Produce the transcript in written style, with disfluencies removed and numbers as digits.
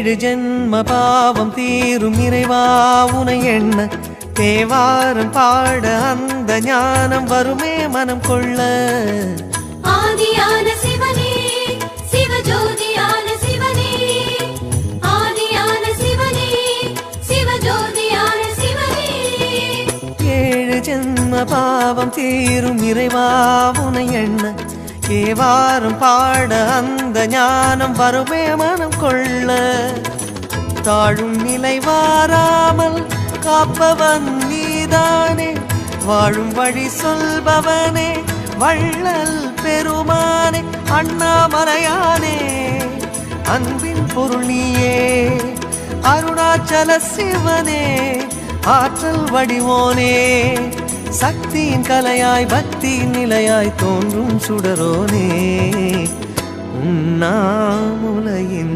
ஏழு ஜென்ம பாவம் தீரும் இறைவா உனை எண்ண தேவாரம் பாட அந்த ஞானம் வருமே மனம் கொள்ள. ஆதியான சிவனே சிவஜோதியான சிவனே, ஆதியான சிவனே சிவஜோதியான சிவனே. ஏழு ஜென்ம பாவம் தீரும் இறைவா உனை எண்ண தேவாரம் பாட அந்த ஞானம் வருமே மனம் கொள்ள. தாழும் நிலை வாராமல் காப்பவன் நீதானே, வாழும் வழி சொல்பவனே வள்ளல் பெருமானே, அண்ணாமலையானே அன்பின் பொருள் நீயே, அருணாச்சல சிவனே ஆற்றல் வடிவோனே, சக்தியின் கலையாய் பக்தியின் நிலையாய் தோன்றும் சுடரோனே, உண்ணாமுலையின்